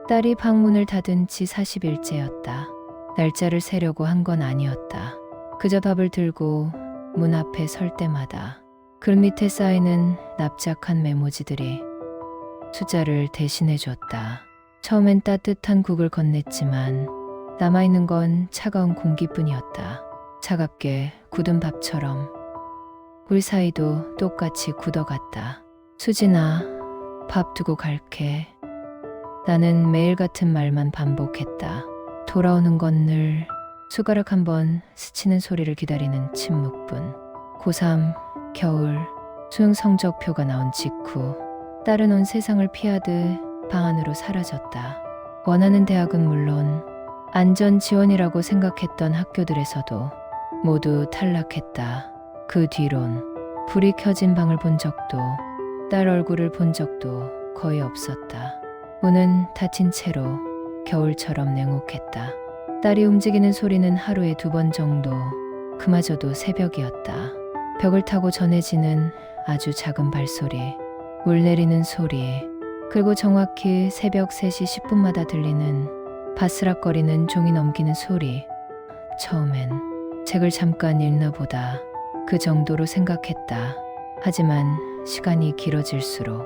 딸이 방문을 닫은 지 40일째였다. 날짜를 세려고 한 건 아니었다. 그저 밥을 들고 문 앞에 설 때마다 글 밑에 쌓이는 납작한 메모지들이 숫자를 대신해 줬다. 처음엔 따뜻한 국을 건넸지만 남아있는 건 차가운 공기뿐이었다. 차갑게 굳은 밥처럼 우리 사이도 똑같이 굳어갔다. 수진아, 밥 두고 갈게. 나는 매일 같은 말만 반복했다. 돌아오는 건 늘 숟가락 한 번 스치는 소리를 기다리는 침묵뿐. 고3 겨울 수능 성적표가 나온 직후 딸은 온 세상을 피하듯 방 안으로 사라졌다. 원하는 대학은 물론 안전 지원이라고 생각했던 학교들에서도 모두 탈락했다. 그 뒤론 불이 켜진 방을 본 적도 딸 얼굴을 본 적도 거의 없었다. 문은 닫힌 채로 겨울처럼 냉혹했다. 딸이 움직이는 소리는 하루에 2번 정도, 그마저도 새벽이었다. 벽을 타고 전해지는 아주 작은 발소리, 물 내리는 소리, 그리고 정확히 새벽 3시 10분마다 들리는 바스락거리는 종이 넘기는 소리. 처음엔 책을 잠깐 읽나 보다 그 정도로 생각했다. 하지만 시간이 길어질수록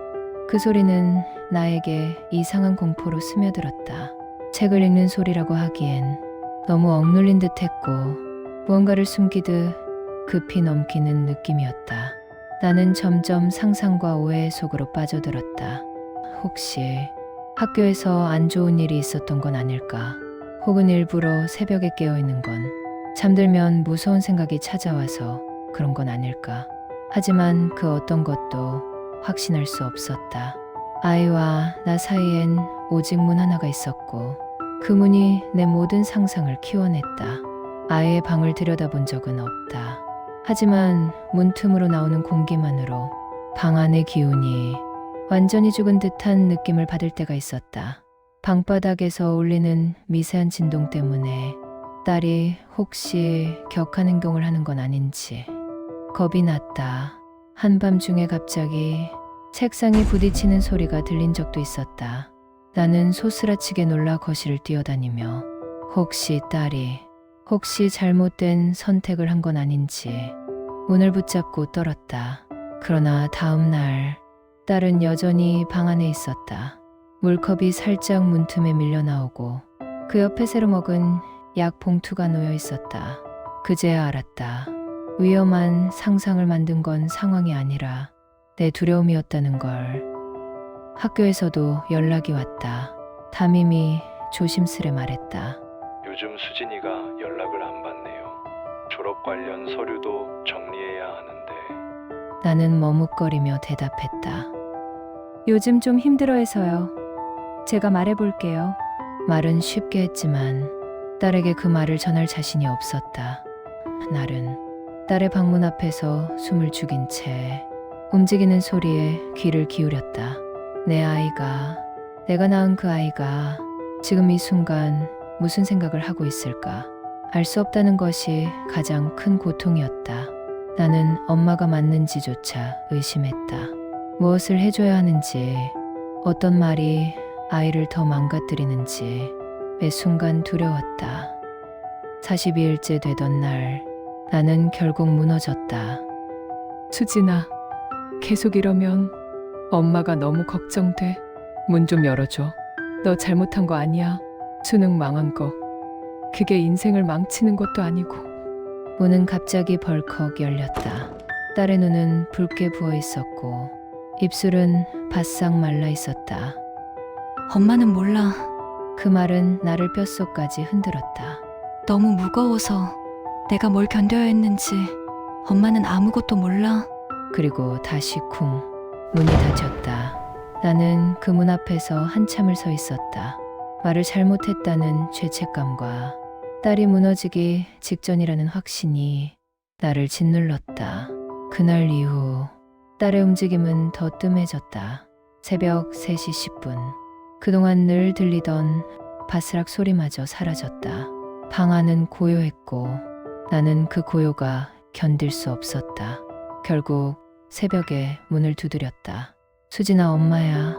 그 소리는 나에게 이상한 공포로 스며들었다. 책을 읽는 소리라고 하기엔 너무 억눌린 듯했고 무언가를 숨기듯 급히 넘기는 느낌이었다. 나는 점점 상상과 오해 속으로 빠져들었다. 혹시 학교에서 안 좋은 일이 있었던 건 아닐까? 혹은 일부러 새벽에 깨어있는 건 잠들면 무서운 생각이 찾아와서 그런 건 아닐까? 하지만 그 어떤 것도 확신할 수 없었다. 아이와 나 사이엔 오직 문 하나가 있었고 그 문이 내 모든 상상을 키워냈다. 아이의 방을 들여다본 적은 없다. 하지만 문틈으로 나오는 공기만으로 방 안의 기운이 완전히 죽은 듯한 느낌을 받을 때가 있었다. 방바닥에서 울리는 미세한 진동 때문에 딸이 혹시 격한 행동을 하는 건 아닌지 겁이 났다. 한밤중에 갑자기 책상이 부딪히는 소리가 들린 적도 있었다. 나는 소스라치게 놀라 거실을 뛰어다니며 혹시 딸이 잘못된 선택을 한 건 아닌지 문을 붙잡고 떨었다. 그러나 다음 날 딸은 여전히 방 안에 있었다. 물컵이 살짝 문틈에 밀려 나오고 그 옆에 새로 먹은 약 봉투가 놓여 있었다. 그제야 알았다. 위험한 상상을 만든 건 상황이 아니라 내 두려움이었다는 걸. 학교에서도 연락이 왔다. 담임이 조심스레 말했다. 요즘 수진이가 연락을 안 받네요. 졸업 관련 서류도 정리해야 하는데. 나는 머뭇거리며 대답했다. 요즘 좀 힘들어해서요. 제가 말해볼게요. 말은 쉽게 했지만 딸에게 그 말을 전할 자신이 없었다. 날은 딸의 방문 앞에서 숨을 죽인 채 움직이는 소리에 귀를 기울였다. 내가 낳은 그 아이가 지금 이 순간 무슨 생각을 하고 있을까? 알 수 없다는 것이 가장 큰 고통이었다. 나는 엄마가 맞는지조차 의심했다. 무엇을 해줘야 하는지, 어떤 말이 아이를 더 망가뜨리는지 매 순간 두려웠다. 42일째 되던 날 나는 결국 무너졌다. 수진아, 계속 이러면 엄마가 너무 걱정돼. 문 좀 열어줘. 너 잘못한 거 아니야. 수능 망한 거. 그게 인생을 망치는 것도 아니고. 문은 갑자기 벌컥 열렸다. 딸의 눈은 붉게 부어 있었고 입술은 바싹 말라 있었다. 엄마는 몰라. 그 말은 나를 뼛속까지 흔들었다. 너무 무거워서 내가 뭘 견뎌야 했는지 엄마는 아무것도 몰라. 그리고 다시 쿵 문이 닫혔다. 나는 그 문 앞에서 한참을 서 있었다. 말을 잘못했다는 죄책감과 딸이 무너지기 직전이라는 확신이 나를 짓눌렀다. 그날 이후 딸의 움직임은 더 뜸해졌다. 새벽 3시 10분. 그동안 늘 들리던 바스락 소리마저 사라졌다. 방 안은 고요했고 나는 그 고요가 견딜 수 없었다. 결국 새벽에 문을 두드렸다. 수진아, 엄마야.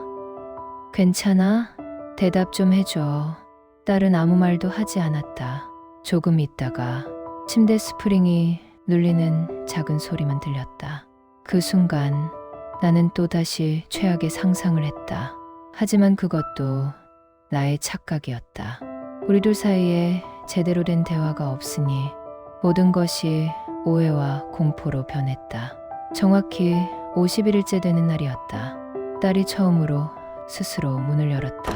괜찮아? 대답 좀 해줘. 딸은 아무 말도 하지 않았다. 조금 있다가 침대 스프링이 눌리는 작은 소리만 들렸다. 그 순간 나는 또다시 최악의 상상을 했다. 하지만 그것도 나의 착각이었다. 우리 둘 사이에 제대로 된 대화가 없으니 모든 것이 오해와 공포로 변했다. 정확히 51일째 되는 날이었다. 딸이 처음으로 스스로 문을 열었다.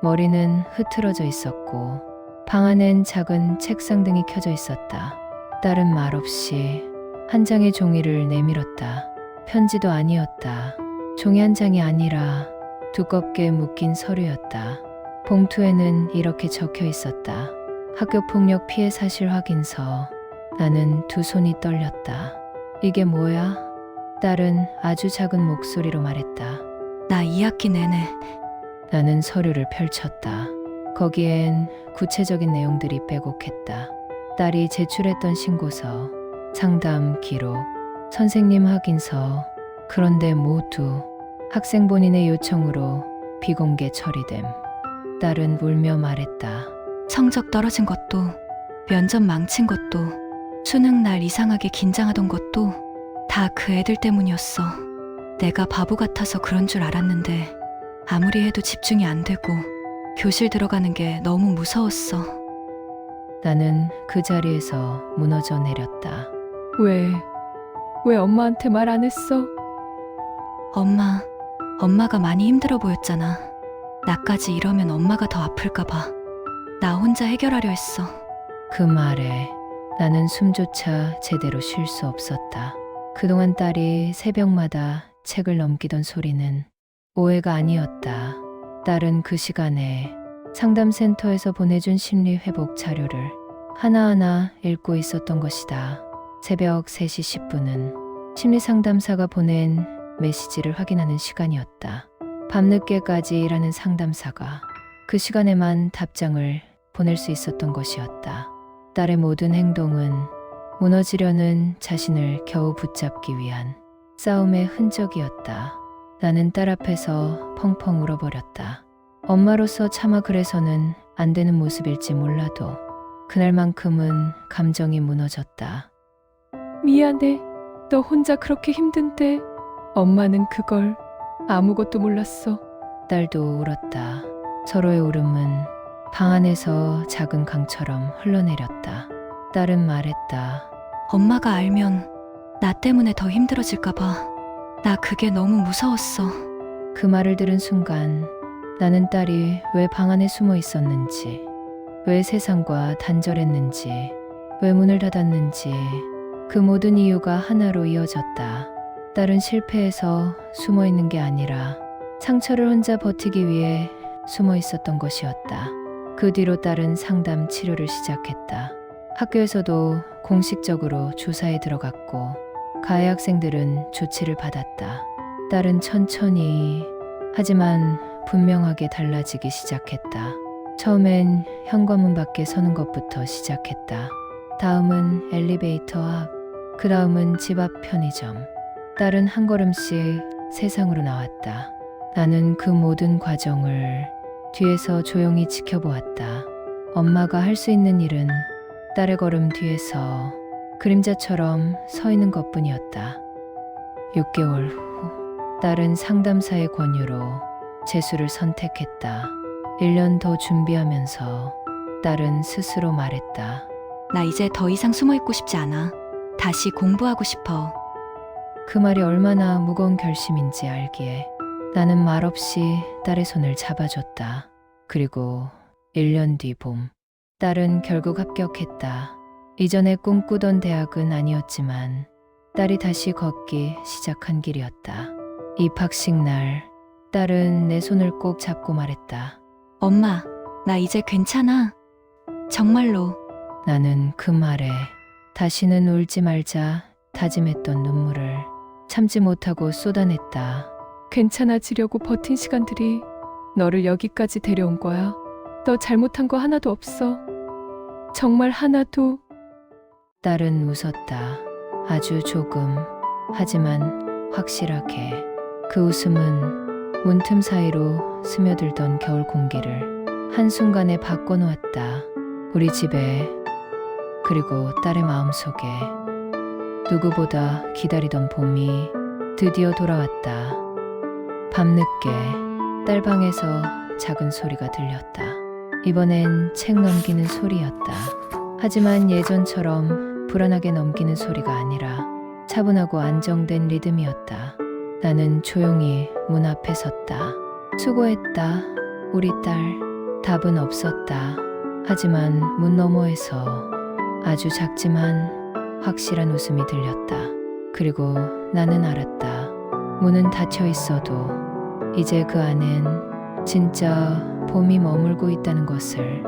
머리는 흐트러져 있었고 방 안엔 작은 책상 등이 켜져 있었다. 딸은 말없이 한 장의 종이를 내밀었다. 편지도 아니었다. 종이 한 장이 아니라 두껍게 묶인 서류였다. 봉투에는 이렇게 적혀 있었다. 학교폭력 피해 사실 확인서. 나는 두 손이 떨렸다. 이게 뭐야? 딸은 아주 작은 목소리로 말했다. 나 2학기 내내 나는 서류를 펼쳤다. 거기엔 구체적인 내용들이 빼곡했다. 딸이 제출했던 신고서, 상담 기록, 선생님 확인서, 그런데 모두 학생 본인의 요청으로 비공개 처리됨. 딸은 울며 말했다. 성적 떨어진 것도, 면접 망친 것도, 수능 날 이상하게 긴장하던 것도 다 그 애들 때문이었어. 내가 바보 같아서 그런 줄 알았는데 아무리 해도 집중이 안 되고 교실 들어가는 게 너무 무서웠어. 나는 그 자리에서 무너져 내렸다. 왜 엄마한테 말 안 했어? 엄마가 많이 힘들어 보였잖아. 나까지 이러면 엄마가 더 아플까봐. 나 혼자 해결하려 했어. 그 말에 나는 숨조차 제대로 쉴 수 없었다. 그동안 딸이 새벽마다 책을 넘기던 소리는 오해가 아니었다. 딸은 그 시간에 상담센터에서 보내준 심리회복 자료를 하나하나 읽고 있었던 것이다. 새벽 3시 10분은 심리상담사가 보낸 메시지를 확인하는 시간이었다. 밤늦게까지 일하는 상담사가 그 시간에만 답장을 보낼 수 있었던 것이었다. 딸의 모든 행동은 무너지려는 자신을 겨우 붙잡기 위한 싸움의 흔적이었다. 나는 딸 앞에서 펑펑 울어버렸다. 엄마로서 차마 그래서는 안 되는 모습일지 몰라도 그날만큼은 감정이 무너졌다. 미안해. 너 혼자 그렇게 힘든데 엄마는 그걸 아무것도 몰랐어. 딸도 울었다. 서로의 울음은 방 안에서 작은 강처럼 흘러내렸다. 딸은 말했다. 엄마가 알면 나 때문에 더 힘들어질까봐. 나 그게 너무 무서웠어. 그 말을 들은 순간 나는 딸이 왜 방 안에 숨어 있었는지, 왜 세상과 단절했는지, 왜 문을 닫았는지 그 모든 이유가 하나로 이어졌다. 딸은 실패해서 숨어 있는 게 아니라 상처를 혼자 버티기 위해 숨어 있었던 것이었다. 그 뒤로 딸은 상담 치료를 시작했다. 학교에서도 공식적으로 조사에 들어갔고 가해 학생들은 조치를 받았다. 딸은 천천히 하지만 분명하게 달라지기 시작했다. 처음엔 현관문 밖에 서는 것부터 시작했다. 다음은 엘리베이터 앞, 그 다음은 집 앞 편의점. 딸은 한 걸음씩 세상으로 나왔다. 나는 그 모든 과정을 뒤에서 조용히 지켜보았다. 엄마가 할 수 있는 일은 딸의 걸음 뒤에서 그림자처럼 서 있는 것뿐이었다. 6개월 후 딸은 상담사의 권유로 재수를 선택했다. 1년 더 준비하면서 딸은 스스로 말했다. 나 이제 더 이상 숨어 있고 싶지 않아. 다시 공부하고 싶어. 그 말이 얼마나 무거운 결심인지 알기에 나는 말없이 딸의 손을 잡아줬다. 그리고 1년 뒤 봄, 딸은 결국 합격했다. 이전에 꿈꾸던 대학은 아니었지만 딸이 다시 걷기 시작한 길이었다. 입학식 날, 딸은 내 손을 꼭 잡고 말했다. 엄마, 나 이제 괜찮아. 정말로. 나는 그 말에 다시는 울지 말자 다짐했던 눈물을 참지 못하고 쏟아냈다. 괜찮아지려고 버틴 시간들이 너를 여기까지 데려온 거야. 너 잘못한 거 하나도 없어. 정말 하나도. 딸은 웃었다. 아주 조금, 하지만 확실하게. 그 웃음은 문틈 사이로 스며들던 겨울 공기를 한순간에 바꿔놓았다. 우리 집에, 그리고 딸의 마음속에 누구보다 기다리던 봄이 드디어 돌아왔다. 밤늦게 딸 방에서 작은 소리가 들렸다. 이번엔 책 넘기는 소리였다. 하지만 예전처럼 불안하게 넘기는 소리가 아니라 차분하고 안정된 리듬이었다. 나는 조용히 문 앞에 섰다. 수고했다, 우리 딸. 답은 없었다. 하지만 문 너머에서 아주 작지만 확실한 웃음이 들렸다. 그리고 나는 알았다. 문은 닫혀 있어도 이제 그 안엔 진짜 봄이 머물고 있다는 것을.